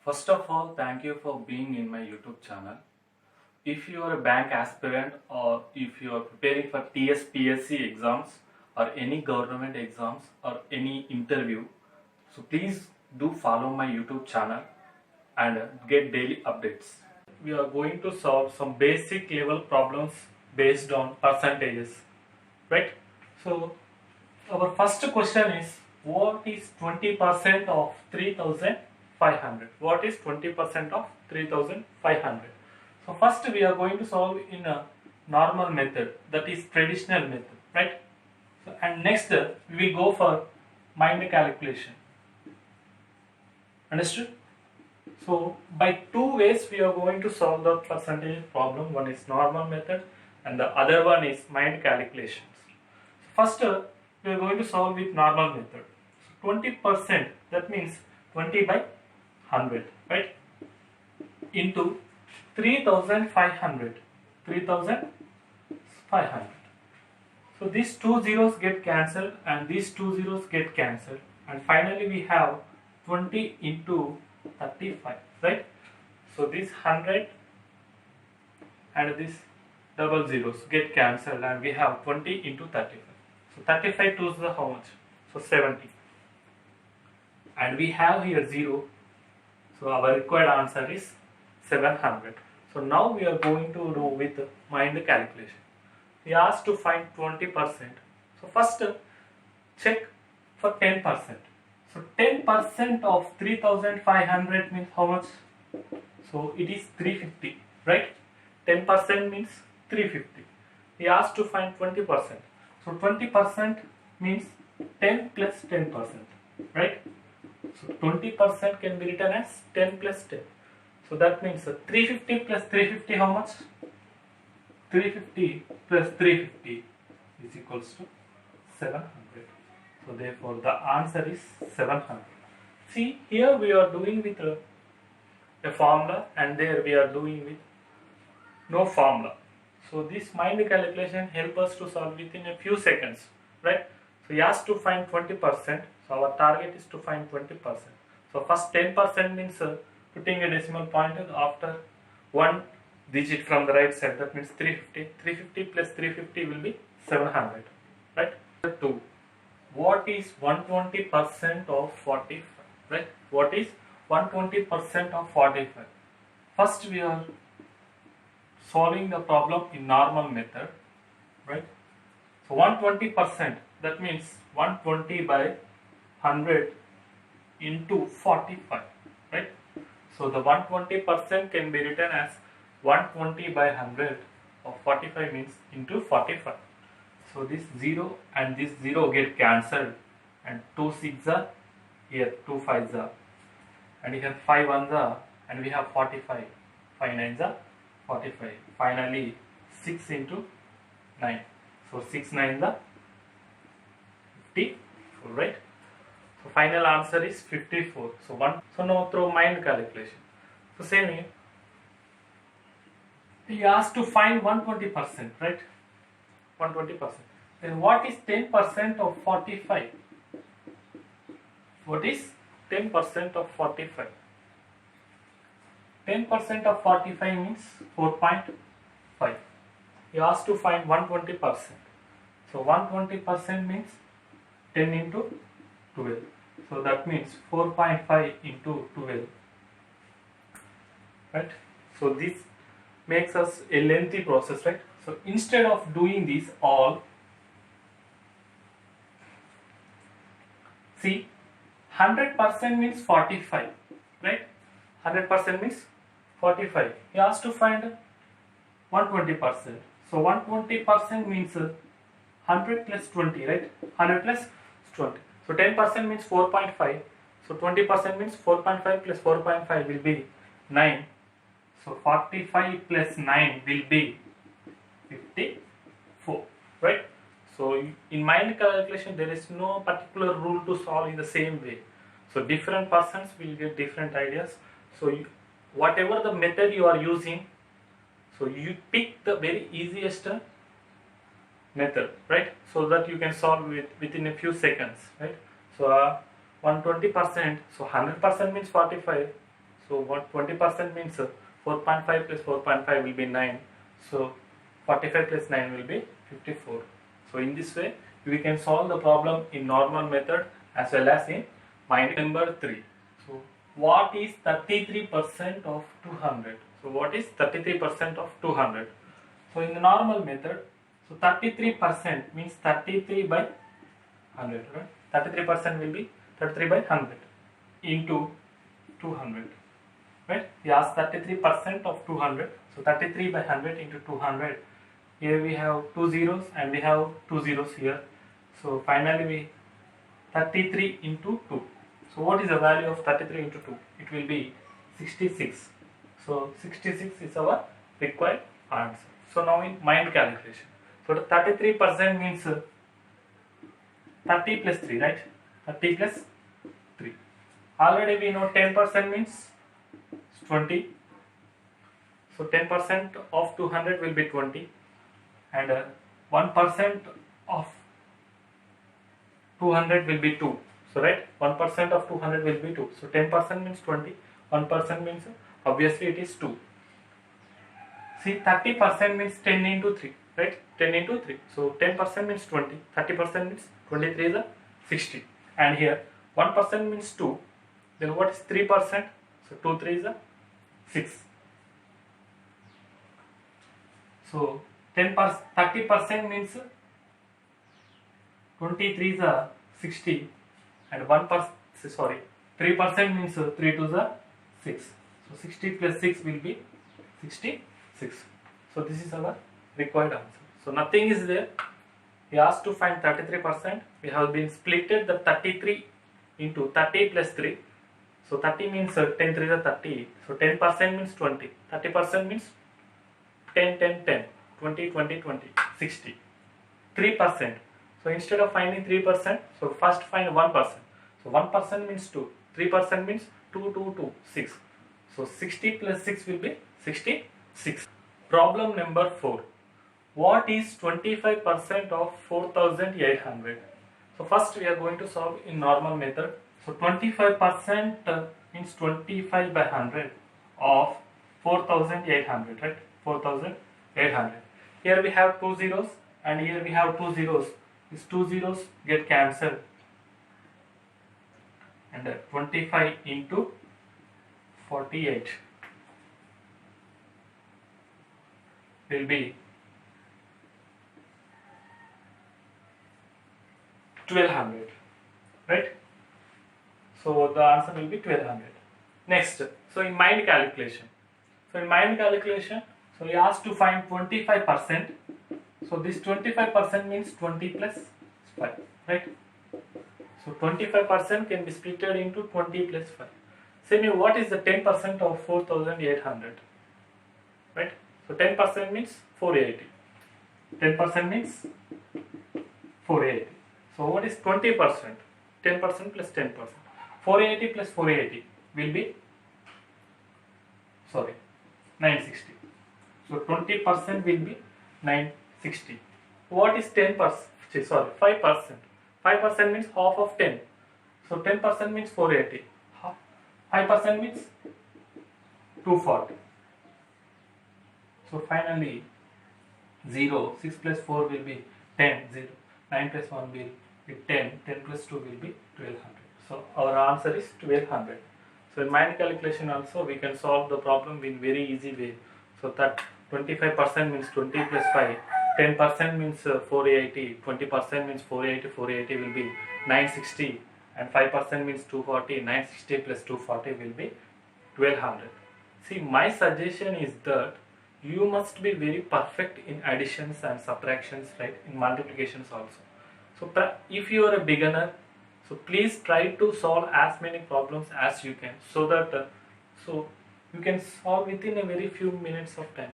First of all, thank you for being in my YouTube channel. If you are a bank aspirant or if you are preparing for TSPSC exams or any government exams or any interview, so please do follow my YouTube channel and get daily updates. We are going to solve some basic level problems based on percentages, right? So our first question is, what is 20% of 3500? What is 20% of 3500? So first we are going to solve in a normal method, that is traditional method, right? So, and next we will go for mind calculation. Understood? So by two ways we are going to solve the percentage problem. One is normal method and the other one is mind calculations. So first we are going to solve with normal method. So 20%, that means 20 by 100, right? Into 3500. 3500. So these two zeros get cancelled and these two zeros get cancelled, and finally we have 20 into 35, right? So this 100 and this double zeros get cancelled and we have 20 into 35. So 35 to the how much? So 70. And we have here 0. So our required answer is 700. So now we are going to do with mind calculation. We asked to find 20%. So first check for 10%. So 10% of 3500 means how much? So it is 350, right? 10% means 350. We asked to find 20%. So 20% means 10 plus 10%, right? So 20% can be written as 10 plus 10. So that means 350 plus 350 how much? 350 plus 350 is equals to 700. So therefore the answer is 700. See, here we are doing with a formula and there we are doing with no formula. So this mind calculation helps us to solve within a few seconds, right? So he has to find 20%. So our target is to find 20%. So first 10% means putting a decimal point after one digit from the right side. That means 350. 350 plus 350 will be 700, right? 2. What is 120% of 45, right? What is 120% of 45? First we are solving the problem in normal method, right? So 120%, that means 120 by 100 into 45, right? So the 120% can be written as 120 by 100 of 45 means into 45. So this 0 and this 0 get cancelled and 2 6s are here, 2 5s are, and here 5 1s are, and we have 45. 5 9s are 45. Finally 6 into 9. So 6 9s are 54, right? So final answer is 54. So now through mind calculation. So same here. He asked to find 120%, right? 120%. Then what is 10% of 45? What is 10% of 45? 10% of 45 means 4.5. He asked to find 120%. So 120% means 10 into 12. So that means 4.5 into 12. Right? So this makes us a lengthy process, right? So instead of doing this all, see, 100% means 45, right? 100% means 45. He has to find 120%. So 120% means 100 plus 20, right? 100 plus 20. So 10% means 4.5. So 20% means 4.5 plus 4.5 will be 9. So 45 plus 9 will be 54, right? So in mind calculation there is no particular rule to solve in the same way. So different persons will get different ideas. So whatever the method you are using, so you pick the very easiest method, right? So that you can solve within a few seconds, right? So 120%, so 100% means 45. So what 20% means 4.5 plus 4.5 will be 9. So 45 plus 9 will be 54. So in this way we can solve the problem in normal method as well as in mind. Number 3. So what is 33% of 200? So what is 33% of 200? So in the normal method, so 33% means 33 by 100, right? 33% will be 33 by 100 into 200, right? We ask 33% of 200, so 33 by 100 into 200. Here we have two zeros and we have two zeros here. So finally we 33 into 2. So what is the value of 33 into 2? It will be 66. So 66 is our required answer. So now in mind calculation. So the 33% means 30 plus 3, right? 30 plus 3. Already we know 10% means 20. So 10% of 200 will be 20. And 1% of 200 will be 2. So right, 1% of 200 will be 2. So 10% means 20. 1% means obviously it is 2. See, 30% means 10 into 3, right? 10 into 3. So 10% means 20. 30% means 23 is a 60. And here 1% means 2. Then what is 3%? So 2 3 is a 6. So 30% means 23 is a 60, and 3% means 3 2 is a 6. So 60 plus 6 will be 66. So this is our required answer. So nothing is there. He asked to find 33%. We have been splitted the 33 into 30 plus 3. So 30 means 10 3 is a 30. So 10% means 20. 30% means 10 10 10. 20 20 20. 60. 3%. So instead of finding 3%, so first find 1%. So 1% means 2. 3% means 2 2 2 6. So 60 plus 6 will be 66. Problem number 4. What is 25% of 4800? So first we are going to solve in normal method. So 25% means 25 by 100 of 4800, right? 4800. Here we have two zeros and here we have two zeros. These two zeros get cancelled. And 25 into 48 will be 1200, right? So the answer will be 1200. Next, so in mind calculation. So we asked to find 25%. So this 25% means 20 plus 5, right? So 25% can be split into 20 plus 5. Say me, what is the 10% of 4800? Right? So 10% means 480. 10% means 480. So what is 20%? 10% plus 10%. 480 plus 480 will be 960. So 20% will be 960. What is 10%? 5%. 5% means half of 10. So 10% means 480. 5% means 240. So finally 0. 6 plus 4 will be 10. 0. 9 plus 1 will be 10. 10 plus 2 will be 1200. So our answer is 1200. So in mind calculation also we can solve the problem in very easy way. So that 25% means 20 plus 5. 10% means 480. 20% means 480. 480 will be 960. And 5% means 240. 960 plus 240 will be 1200. See, my suggestion is that you must be very perfect in additions and subtractions, right? In multiplications also. So if you are a beginner, so please try to solve as many problems as you can, so that so you can solve within a very few minutes of time.